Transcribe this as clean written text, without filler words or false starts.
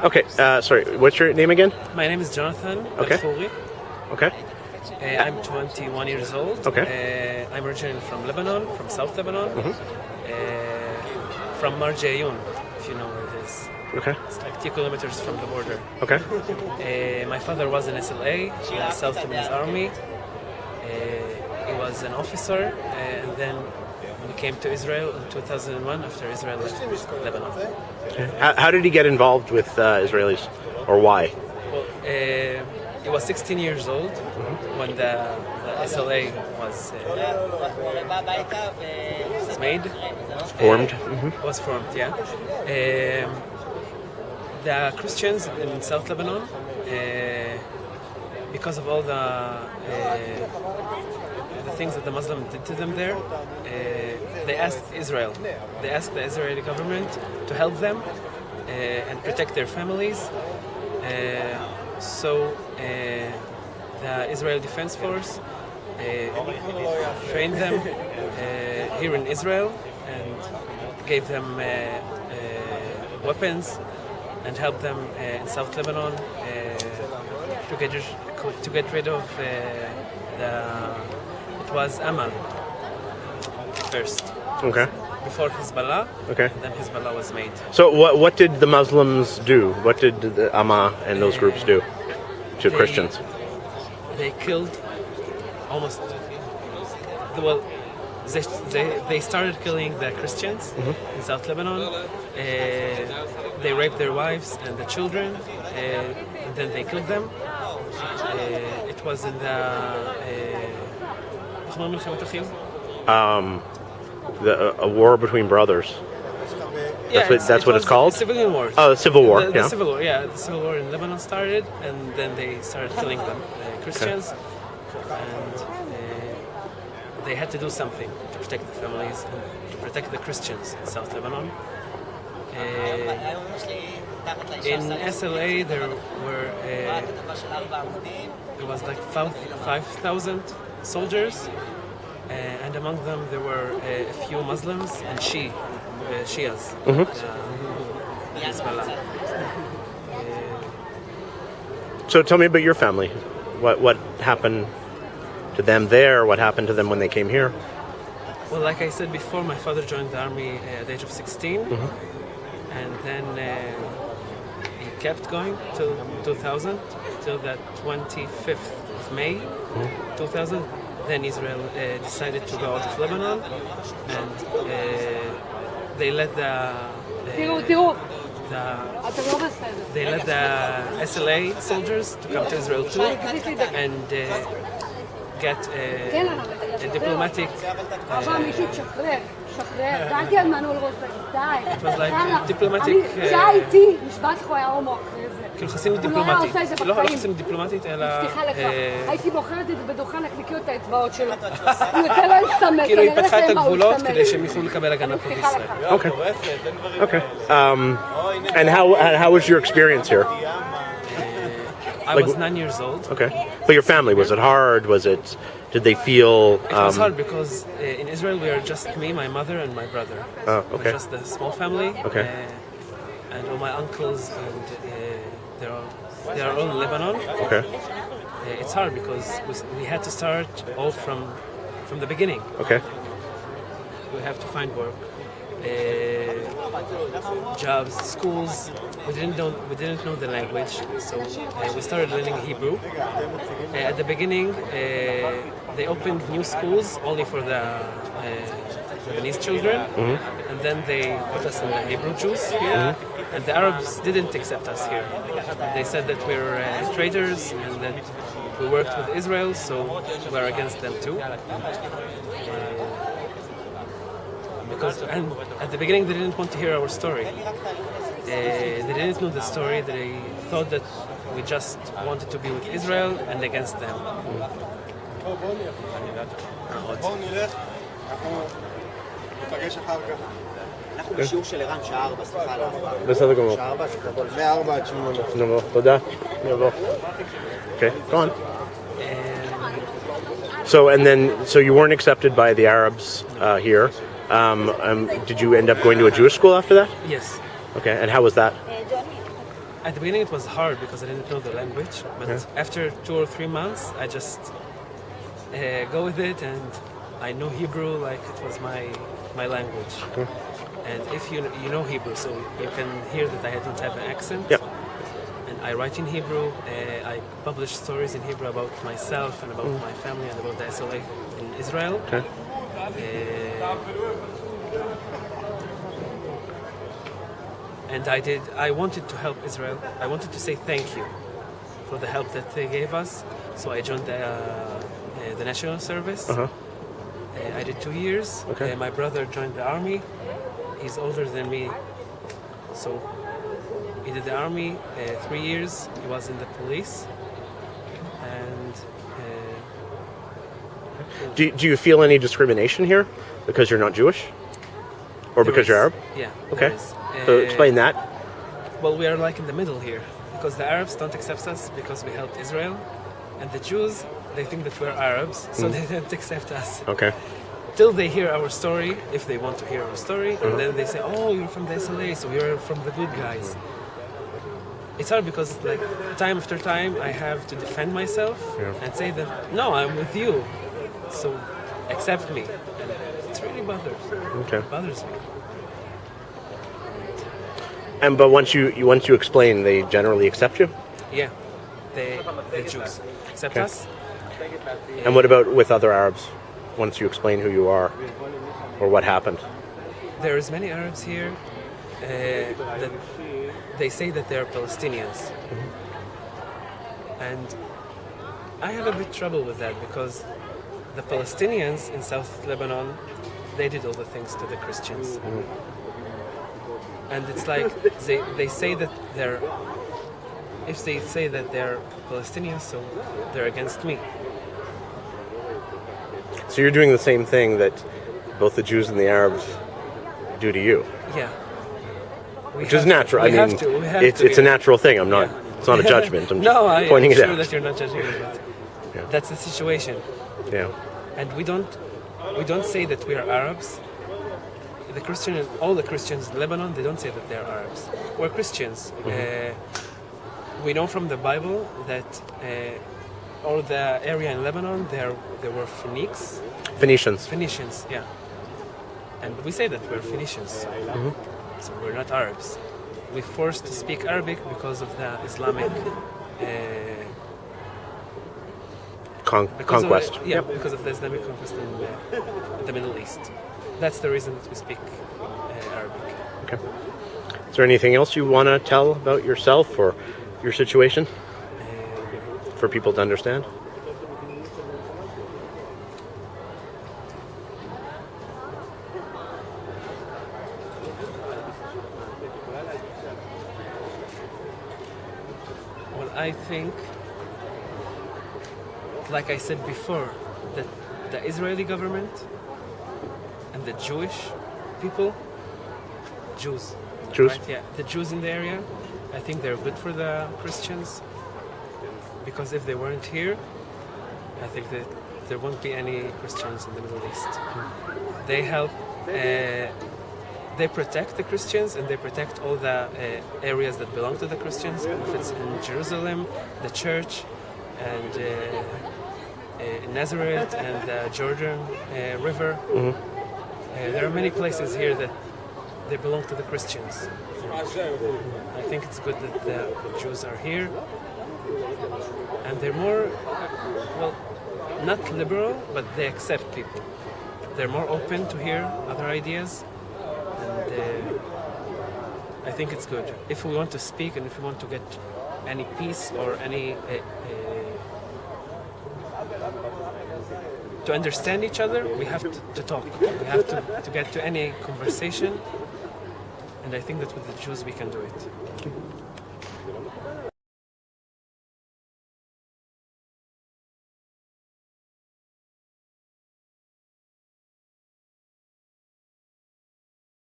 Okay, sorry, what's your name again? My name is Jonathan Okay. Al-Khouri. Okay. I'm 21 years old. Okay. I'm originally from Lebanon, from South Lebanon, from Marjayoun, if you know where it is. Okay. It's like 2 kilometers from the border. Okay. My father was in SLA, the South Lebanese Army. He was an officer, and then we came to Israel in 2001 after Israel left Lebanon. Okay. How did he get involved with Israelis, or why? Well, he was 16 years old when the SLA was made. Formed? Was formed, yeah. The Christians in South Lebanon, because of all the things that the Muslims did to them there, they asked Israel. They asked the Israeli government to help them and protect their families. So the Israel Defense Force trained them here in Israel and gave them weapons and helped them in South Lebanon to get rid of it was Amal first. Okay. Before Hezbollah. Okay. Then Hezbollah was made. So what did the Muslims do? What did the Amma and those groups do to Christians? They killed almost. Well, they started killing the Christians in South Lebanon. They raped their wives and the children, and then they killed them. It was in the. A war between brothers. That's what it's called? Civilian war. Oh, the Civil War. The Civil War, yeah. The Civil War in Lebanon started, and then they started killing them, Christians. Okay. And they had to do something to protect the families and to protect the Christians in South Lebanon. In SLA, there was like 5,000 soldiers. And among them there were a few Muslims and Shias. So tell me about your family. What happened to them there? What happened to them when they came here? Well, like I said before, my father joined the army at the age of 16. And then he kept going till 2000, till the 25th of May 2000. Then Israel decided to go out of Lebanon, and they let the SLA soldiers to come to Israel too, and get a diplomatic. It was like diplomatic. כאילו חסינות דיפלומטית. לא חסינות דיפלומטית, אלא... הייתי בוחרת את בדוכן הקליקיות את האצבעות שלו. הוא יותר לא יסתמך. כאילו היא פתחה את הגבולות כדי שהם יוכלו לקבל הגנה פה בישראל. Okay. Okay. And how was your experience here? I was 9 years old. Okay. But your family, was it hard? Did they feel... It was hard because in Israel we are just me, my mother, and my brother. Oh, okay. We're just a small family. Okay. And all my uncles, and they are all in Lebanon. Okay. It's hard because we had to start all from the beginning. Okay. We have to find work, jobs, schools. We didn't know the language, so we started learning Hebrew. At the beginning, they opened new schools only for the Lebanese children, and then they put us in the Hebrew Jews here. And the Arabs didn't accept us here. They said that we're traitors and that we worked with Israel, so we're against them too. And at the beginning they didn't want to hear our story. They didn't know the story. They thought that we just wanted to be with Israel and against them. אנחנו בשיעור של ערן שעה 4, סליחה על ההפרעה. בסדר גמור. שעה 4, מ-4 עד 8. נבוא, תודה. נבוא. Okay, go on. So you weren't accepted by the Arabs here. Did you end up going to a Jewish school after that? Yes. Okay, and how was that? At the beginning it was hard because I didn't know the language, but after 2 or 3 months I just go with it, and I know Hebrew like it was my language. And if you know Hebrew, so you can hear that I don't have an accent. Yep. And I write in Hebrew. I publish stories in Hebrew about myself and about my family and about the SLA in Israel. Okay. And I wanted to help Israel. I wanted to say thank you for the help that they gave us. So I joined the national service. I did 2 years. Okay. My brother joined the army. He's older than me. So he did the army 3 years. He was in the police. And Do you feel any discrimination here because you're not Jewish, or because you're Arab? Yeah. Okay. there is. So explain that. Well, we are like in the middle here because the Arabs don't accept us because we helped Israel, and the Jews, they think that we're Arabs, so they don't accept us. Okay. Till they hear our story, if they want to hear our story, and then they say, "Oh, you're from the SLA, so you're from the good guys." It's hard because, like, time after time, I have to defend myself and say that, "No, I'm with you, so accept me." And it really bothers me. And but once you explain, they generally accept you. Yeah, the Jews accept us. And what about with other Arabs? Once you explain who you are, or what happened? There's many Arabs here that they say that they're Palestinians, and I have a bit trouble with that because the Palestinians in South Lebanon, they did all the things to the Christians, and it's like they say that they're, if they say that they're Palestinians, so they're against me. So you're doing the same thing that both the Jews and the Arabs do to you, Yeah. which is natural. I mean, it's a natural thing. I'm not. It's not a judgment. I'm just I'm pointing it sure out. that you're not judging me, but that's the situation. Yeah. And we don't say that we are Arabs. All the Christians in Lebanon, they don't say that they're Arabs. We're Christians. We know from the Bible that all the area in Lebanon, there were Phoenicians. Phoenicians, yeah. And we say that we're Phoenicians, so we're not Arabs. We're forced to speak Arabic because of the Islamic conquest. Because of the Islamic conquest in the Middle East. That's the reason that we speak Arabic. Okay. Is there anything else you want to tell about yourself or your situation for people to understand? Well, I think, like I said before, that the Israeli government and the Jewish people, Jews. Right? Yeah, the Jews in the area, I think they're good for the Christians, because if they weren't here, I think that there won't be any Christians in the Middle East. They help, they protect the Christians, and they protect all the areas that belong to the Christians, if it's in Jerusalem, the church, and Nazareth, and the Jordan River. There are many places here that they belong to the Christians. I think it's good that the Jews are here, and they're more, well, not liberal, but they accept people. They're more open to hear other ideas, and I think it's good. If we want to speak and if we want to get any peace or any to understand each other, we have to talk. We have to get to any conversation, and I think that with the Jews we can do it.